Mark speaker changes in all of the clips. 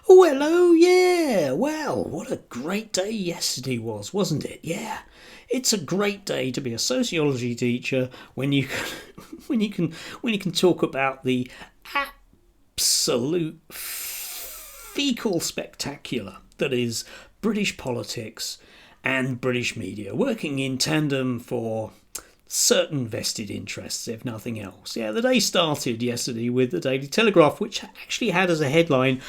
Speaker 1: Oh, hello, yeah. Well, what a great day yesterday was, wasn't it? Yeah. It's a great day to be a sociology teacher when you can, when you can talk about the absolute fecal spectacular that is British politics and British media working in tandem for certain vested interests, if nothing else. Yeah, the day started yesterday with the Daily Telegraph, which actually had as a headline,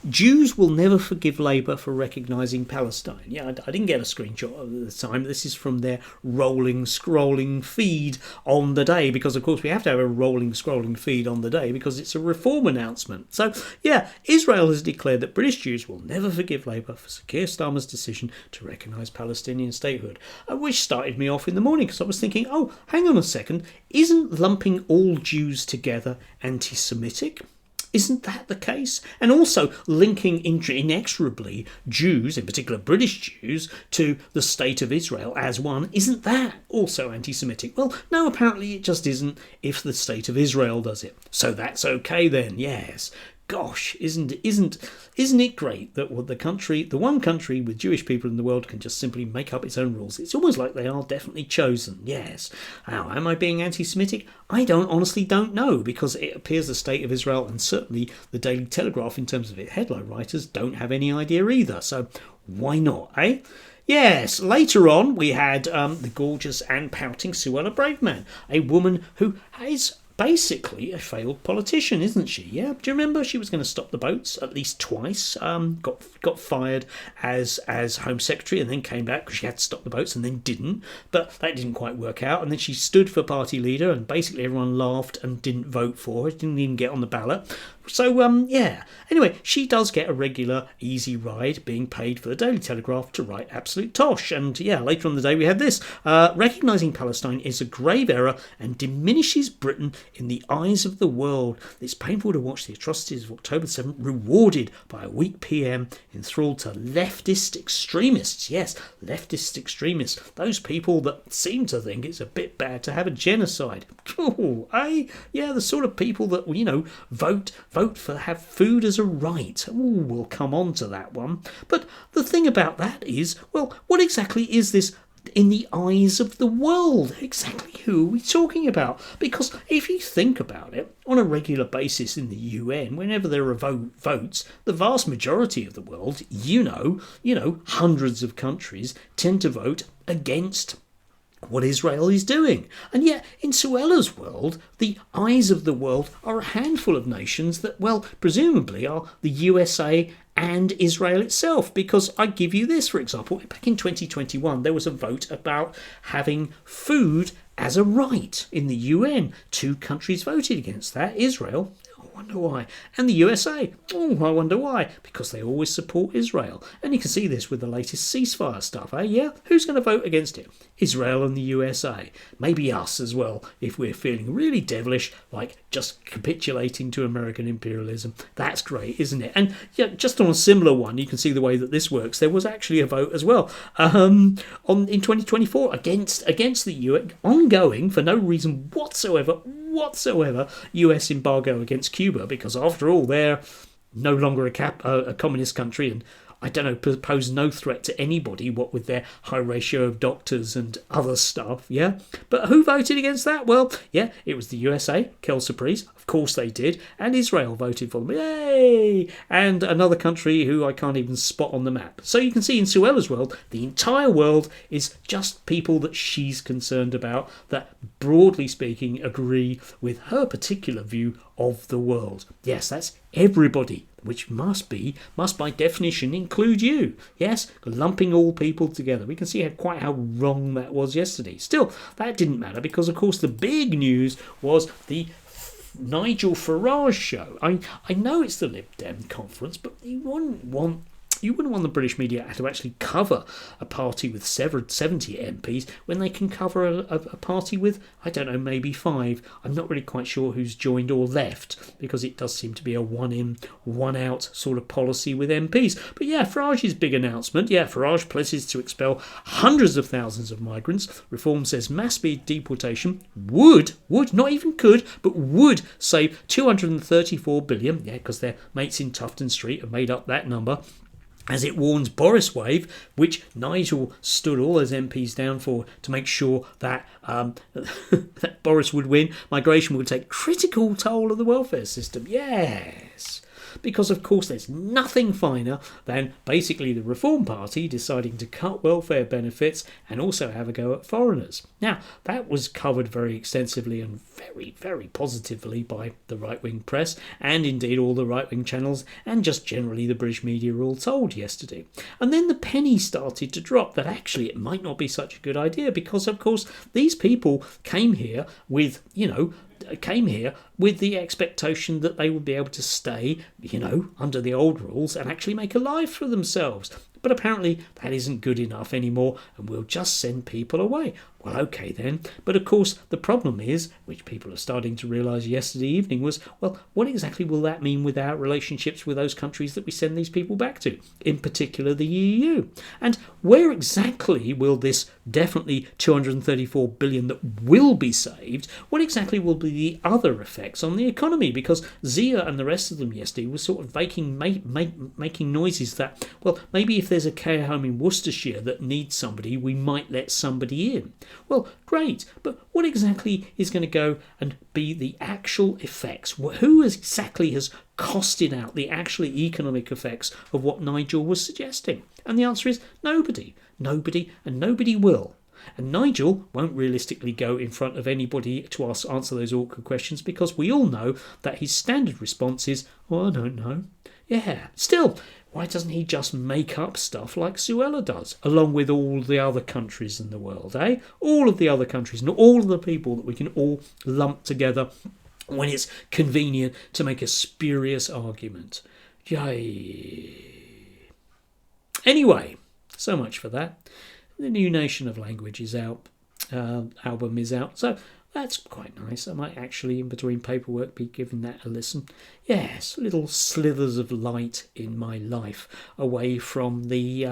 Speaker 1: Jews will never forgive Labour for recognising Palestine. Yeah, I didn't get a screenshot at the time. This is from their rolling, scrolling feed on the day, because, of course, we have to have a rolling, scrolling feed on the day because it's a reform announcement. So, yeah, Israel has declared that British Jews will never forgive Labour for Sir Keir Starmer's decision to recognise Palestinian statehood, which started me off in the morning because I was thinking, oh, hang on a second, isn't lumping all Jews together anti-Semitic? Isn't that the case? And also linking inexorably Jews, in particular British Jews, to the state of Israel as one, isn't that also anti-Semitic? Well, no, apparently it just isn't if the state of Israel does it. So that's okay then, yes. Gosh, isn't it great that the one country with Jewish people in the world can just simply make up its own rules? It's almost like they are definitely chosen. Yes. Now, am I being anti-Semitic? I honestly don't know, because it appears the state of Israel and certainly the Daily Telegraph, in terms of its headline writers, don't have any idea either. So why not, eh? Yes, later on we had the gorgeous and pouting Suella Braverman, a woman who is basically a failed politician, isn't she? Yeah. Do you remember she was going to stop the boats at least twice? Got fired as Home Secretary and then came back because she had to stop the boats and then didn't. But that didn't quite work out. And then she stood for party leader and basically everyone laughed and didn't vote for her. Didn't even get on the ballot. So, yeah. Anyway, she does get a regular easy ride being paid for the Daily Telegraph to write absolute tosh. And, yeah, later on the day we had this. Recognising Palestine is a grave error and diminishes Britain in the eyes of the world. It's painful to watch the atrocities of October 7th rewarded by a weak PM enthralled to leftist extremists. Yes, leftist extremists. Those people that seem to think it's a bit bad to have a genocide. Oh, eh? Yeah, the sort of people that, vote for have food as a right. Oh, we'll come on to that one. But the thing about that is, well, what exactly is this in the eyes of the world? Exactly who are we talking about? Because if you think about it, on a regular basis in the UN, whenever there are votes, the vast majority of the world, hundreds of countries tend to vote against what Israel is doing. And yet, in Suella's world, the eyes of the world are a handful of nations that, well, presumably are the USA and Israel itself. Because I give you this, for example, back in 2021, there was a vote about having food as a right in the UN. 2 countries voted against that. Israel, I wonder why. And the USA, I wonder why. Because they always support Israel. And you can see this with the latest ceasefire stuff, eh? Yeah? Who's going to vote against it? Israel and the USA. Maybe us as well, if we're feeling really devilish, like just capitulating to American imperialism. That's great, isn't it? And yeah, just on a similar one, you can see the way that this works. There was actually a vote as well in 2024 against the UN, ongoing for no reason whatsoever, US embargo against Cuba, because after all they're no longer a communist country and I don't know, pose no threat to anybody, what with their high ratio of doctors and other stuff, yeah? But who voted against that? Well, yeah, it was the USA, quelle surprise, of course they did, and Israel voted for them, yay! And another country who I can't even spot on the map. So you can see in Suella's world, the entire world is just people that she's concerned about, that broadly speaking agree with her particular view of the world. Yes, that's everybody, which must by definition include you. Yes, lumping all people together. We can see quite how wrong that was yesterday. Still, that didn't matter because, of course, the big news was the Nigel Farage show. I know it's the Lib Dem conference, but you wouldn't want You wouldn't want the British media to actually cover a party with 70 MPs when they can cover a party with, I don't know, maybe 5. I'm not really quite sure who's joined or left, because it does seem to be a one in, one out sort of policy with MPs. But yeah, Farage's big announcement. Yeah, Farage pledges to expel hundreds of thousands of migrants. Reform says mass deportation would, not even could, but would save 234 billion. Yeah, because their mates in Tufton Street have made up that number. As it warns Boris wave, which Nigel stood all his MPs down for to make sure that that Boris would win, migration would take critical toll of the welfare system. Yes. Because, of course, there's nothing finer than basically the Reform Party deciding to cut welfare benefits and also have a go at foreigners. Now, that was covered very extensively and very, very positively by the right-wing press, and indeed all the right-wing channels, and just generally the British media were all told yesterday. And then the penny started to drop that actually it might not be such a good idea, because, of course, these people came here with, with the expectation that they would be able to stay, under the old rules and actually make a life for themselves. But apparently that isn't good enough anymore, and we'll just send people away. Well, okay then. But of course, the problem is, which people are starting to realise yesterday evening, was, well, what exactly will that mean with our relationships with those countries that we send these people back to, in particular the EU? And where exactly will this definitely 234 billion that will be saved, what exactly will be the other effects on the economy? Because Zia and the rest of them yesterday were sort of making noises that, well, maybe if there's a care home in Worcestershire that needs somebody, we might let somebody in. Well, great, but what exactly is going to go and be the actual effects? Who exactly has costed out the actual economic effects of what Nigel was suggesting? And the answer is nobody, and nobody will. And Nigel won't realistically go in front of anybody to answer those awkward questions, because we all know that his standard response is, well, I don't know. Yeah, still, why doesn't he just make up stuff like Suella does, along with all the other countries in the world, eh? All of the other countries and all of the people that we can all lump together when it's convenient to make a spurious argument. Yay. Anyway, so much for that. The new Nation of Language is out, album is out, so that's quite nice. I might actually, in between paperwork, be giving that a listen. Yes, little slithers of light in my life away from the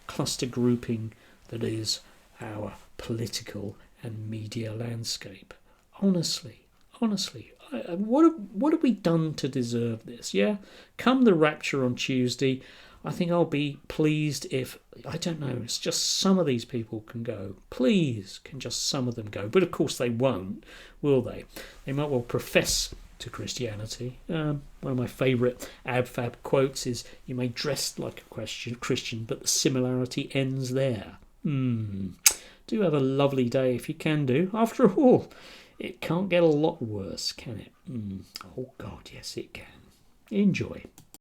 Speaker 1: cluster grouping that is our political and media landscape. Honestly, what have we done to deserve this? Yeah, come the rapture on Tuesday, I think I'll be pleased if, I don't know, it's just some of these people can go. Please, can just some of them go? But of course they won't, will they? They might well profess to Christianity. One of my favourite AbFab quotes is, you may dress like a Christian, but the similarity ends there. Do have a lovely day if you can do. After all, it can't get a lot worse, can it? Oh God, yes it can. Enjoy.